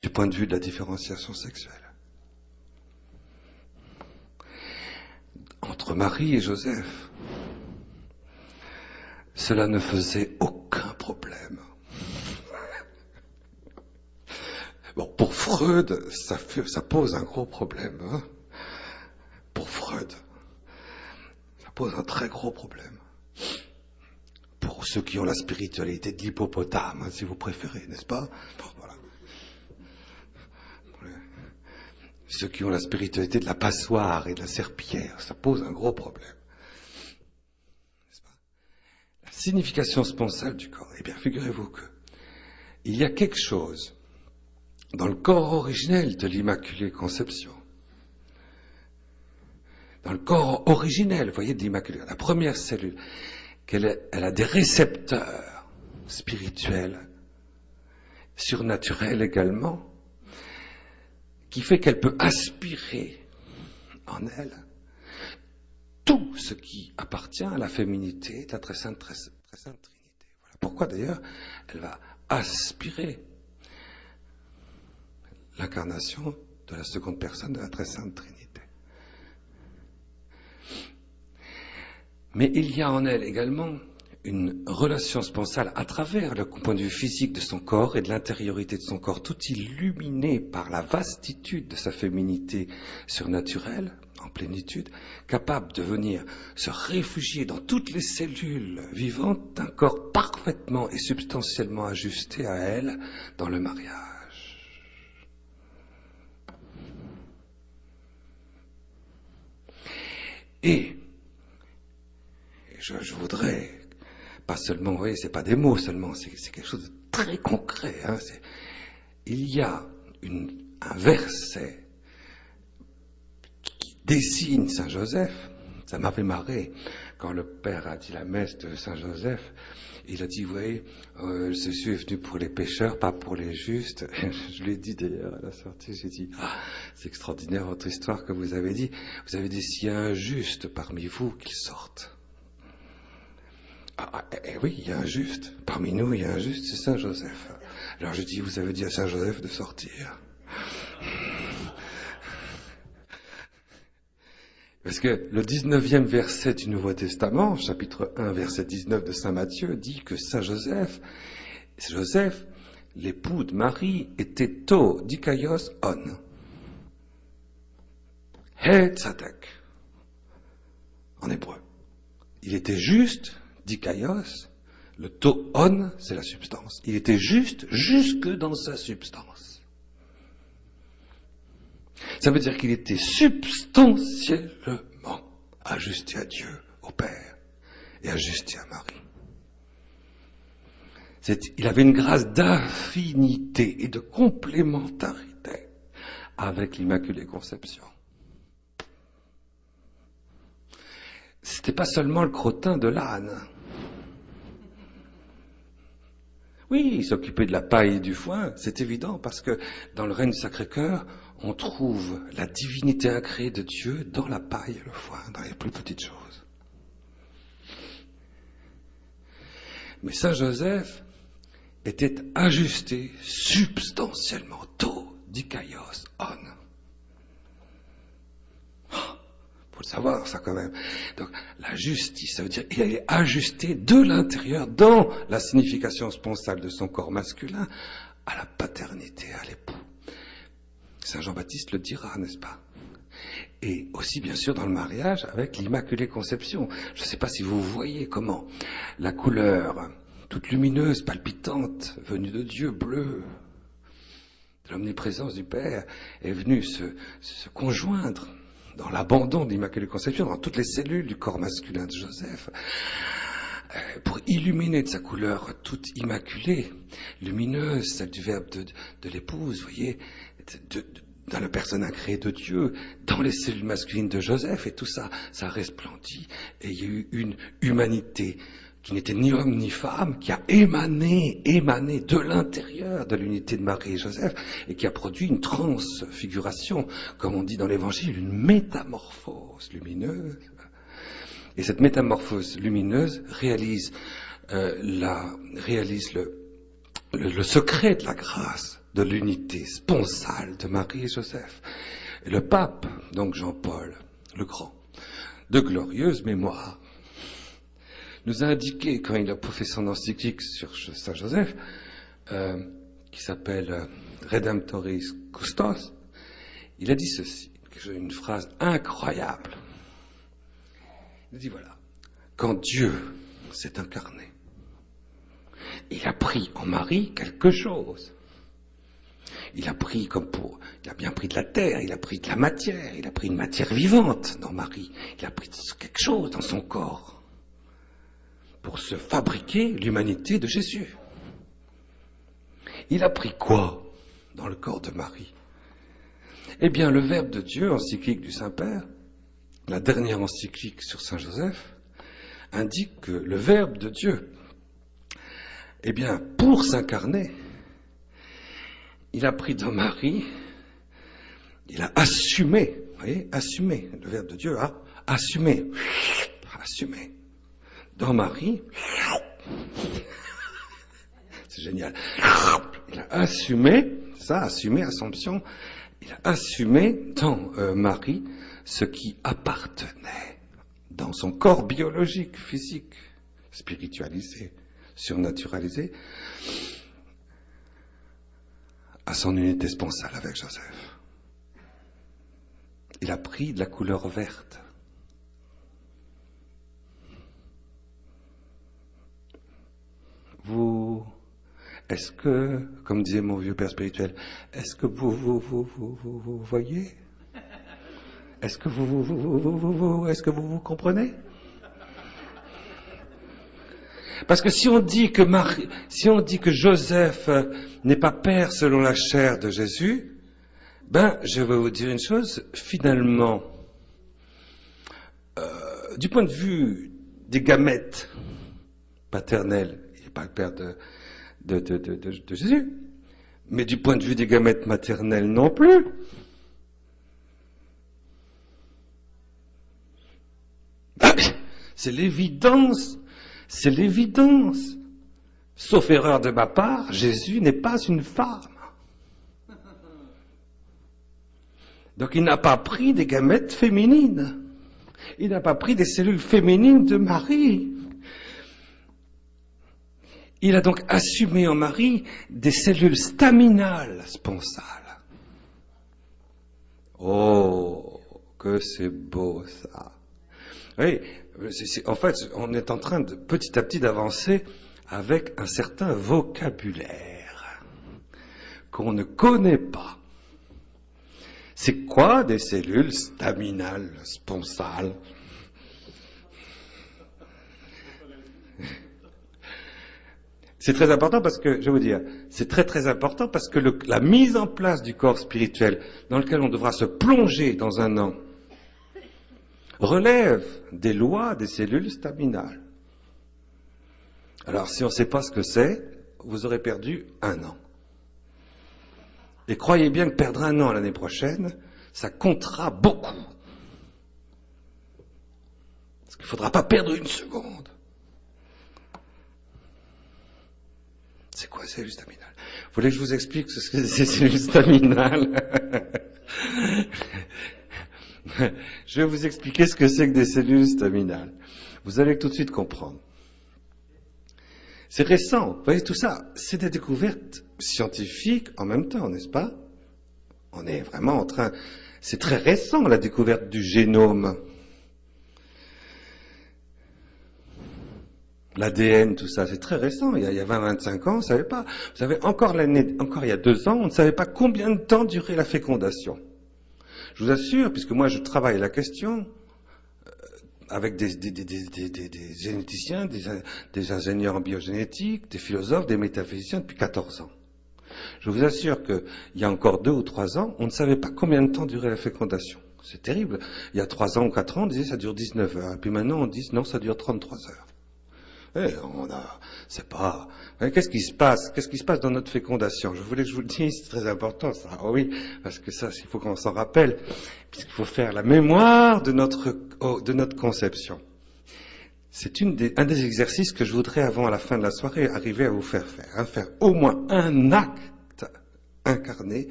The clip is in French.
du point de vue de la différenciation sexuelle. Entre Marie et Joseph, cela ne faisait aucun problème. Bon, pour Freud, ça pose un gros problème. Hein, pour Freud, ça pose un très gros problème. Pour ceux qui ont la spiritualité de l'hippopotame, hein, si vous préférez, n'est-ce pas? Bon, voilà. Ceux qui ont la spiritualité de la passoire et de la serpillière, ça pose un gros problème. N'est-ce pas? La signification sponsale du corps. Eh bien, figurez-vous que il y a quelque chose dans le corps originel de l'Immaculée Conception. Dans le corps originel, vous voyez, de l'Immaculée, la première cellule, elle a des récepteurs spirituels, surnaturels également, qui fait qu'elle peut aspirer en elle tout ce qui appartient à la féminité de la très sainte Trinité. Voilà pourquoi d'ailleurs elle va aspirer l'incarnation de la seconde personne de la très sainte Trinité. Mais il y a en elle également une relation sponsale à travers le point de vue physique de son corps et de l'intériorité de son corps, tout illuminé par la vastitude de sa féminité surnaturelle, en plénitude, capable de venir se réfugier dans toutes les cellules vivantes d'un corps parfaitement et substantiellement ajusté à elle dans le mariage. Et je voudrais pas seulement, vous voyez, c'est pas des mots seulement, c'est quelque chose de très concret. Hein, il y a un verset qui dessine Saint Joseph. Ça m'avait marré quand le père a dit la messe de Saint Joseph. Il a dit, vous voyez, Jésus est venu pour les pécheurs, pas pour les justes. Je lui ai dit d'ailleurs à la sortie, j'ai dit, c'est extraordinaire votre histoire que vous avez dit. Vous avez dit, s'il y a un juste parmi vous, qu'il sorte. Oui, il y a un juste. Parmi nous, il y a un juste, c'est Saint Joseph. Alors je dis, vous avez dit à Saint Joseph de sortir. Parce que le 19e verset du Nouveau Testament, chapitre 1, verset 19 de Saint Matthieu, dit que Saint Joseph, l'époux de Marie, était to dikaios on. He tzadek. En hébreu. Il était juste, dikaios, le to on, c'est la substance. Il était juste jusque dans sa substance. Ça veut dire qu'il était substantiellement ajusté à Dieu, au Père, et ajusté à Marie. Il avait une grâce d'affinité et de complémentarité avec l'Immaculée Conception. C'était pas seulement le crottin de l'âne. Oui, il s'occupait de la paille et du foin, c'est évident, parce que dans le règne du Sacré-Cœur, on trouve la divinité incréée de Dieu dans la paille et le foin, dans les plus petites choses. Mais Saint Joseph était ajusté substantiellement, to dikaios on. Faut le savoir, ça, quand même. Donc, la justice, ça veut dire qu'il est ajusté de l'intérieur, dans la signification sponsale de son corps masculin, à la paternité, à l'époux. Saint Jean-Baptiste le dira, n'est-ce pas? Et aussi, bien sûr, dans le mariage, avec l'Immaculée Conception. Je ne sais pas si vous voyez comment la couleur, toute lumineuse, palpitante, venue de Dieu, bleue, de l'omniprésence du Père, est venue se conjoindre dans l'abandon de l'Immaculée Conception, dans toutes les cellules du corps masculin de Joseph, pour illuminer de sa couleur toute immaculée, lumineuse, celle du Verbe de l'épouse, vous voyez, dans la personne incréée de Dieu, dans les cellules masculines de Joseph, et tout ça, ça resplendit, et il y a eu une humanité qui n'était ni homme ni femme, qui a émané de l'intérieur de l'unité de Marie et Joseph, et qui a produit une transfiguration, comme on dit dans l'Évangile, une métamorphose lumineuse. Et cette métamorphose lumineuse réalise le secret de la grâce de l'unité sponsale de Marie et Joseph. Et le pape, donc Jean-Paul le Grand, de glorieuse mémoire, nous a indiqué, quand il a fait son encyclique sur Saint Joseph, qui s'appelle Redemptoris Custos, il a dit ceci, une phrase incroyable. Il dit voilà, quand Dieu s'est incarné, il a pris en Marie quelque chose. Il a pris il a bien pris de la terre, il a pris de la matière, il a pris une matière vivante dans Marie, il a pris quelque chose dans son corps pour se fabriquer l'humanité de Jésus. Il a pris quoi dans le corps de Marie? Eh bien, le Verbe de Dieu, encyclique du Saint-Père, la dernière encyclique sur Saint Joseph, indique que le Verbe de Dieu, eh bien, pour s'incarner, il a pris dans Marie, il a assumé, vous voyez, assumé, le Verbe de Dieu a assumé, dans Marie, c'est génial, il a assumé, Assomption, il a assumé dans Marie ce qui appartenait dans son corps biologique, physique, spiritualisé, surnaturalisé, à son unité sponsale avec Joseph. Il a pris de la couleur verte. Est-ce que, comme disait mon vieux père spirituel, est-ce que vous voyez? Est-ce que vous comprenez? Parce que si on dit que Joseph n'est pas père selon la chair de Jésus, je vais vous dire une chose, finalement, du point de vue des gamètes paternels, il n'est pas le père de Jésus, mais du point de vue des gamètes maternelles non plus. C'est l'évidence. Sauf erreur de ma part, Jésus n'est pas une femme. Donc il n'a pas pris des gamètes féminines. Il n'a pas pris des cellules féminines de Marie. Il a donc assumé en Marie des cellules staminales sponsales. Oh, que c'est beau ça. Oui, en fait, on est en train de petit à petit d'avancer avec un certain vocabulaire qu'on ne connaît pas. C'est quoi des cellules staminales sponsales? C'est très important parce que, je vais vous dire, c'est très très important parce que la mise en place du corps spirituel dans lequel on devra se plonger dans un an relève des lois des cellules staminales. Alors, si on ne sait pas ce que c'est, vous aurez perdu un an. Et croyez bien que perdre un an l'année prochaine, ça comptera beaucoup. Parce qu'il ne faudra pas perdre une seconde. C'est quoi, cellules staminales? Vous voulez que je vous explique ce que c'est, ces cellules staminales? Je vais vous expliquer ce que c'est que des cellules staminales. Vous allez tout de suite comprendre. C'est récent, vous voyez, tout ça, c'est des découvertes scientifiques en même temps, n'est-ce pas? On est vraiment en train... C'est très récent, la découverte du génome. L'ADN, tout ça, c'est très récent. Il y a 20-25 ans, on ne savait pas. Vous savez, encore il y a 2 ans, on ne savait pas combien de temps durait la fécondation. Je vous assure, puisque moi je travaille la question avec des généticiens, des ingénieurs en biogénétique, des philosophes, des métaphysiciens depuis 14 ans. Je vous assure qu'il y a encore 2 ou 3 ans, on ne savait pas combien de temps durait la fécondation. C'est terrible. Il y a 3 ans ou 4 ans, on disait ça dure 19 heures. Et puis maintenant, on dit non, ça dure 33 heures. C'est pas... Qu'est-ce qui se passe? Qu'est-ce qui se passe dans notre fécondation? Je voulais que je vous le dise, c'est très important ça. Oh oui, parce que ça, il faut qu'on s'en rappelle, puisqu'il faut faire la mémoire de notre conception. C'est un des exercices que je voudrais, avant à la fin de la soirée, arriver à vous faire faire. Faire au moins un acte incarné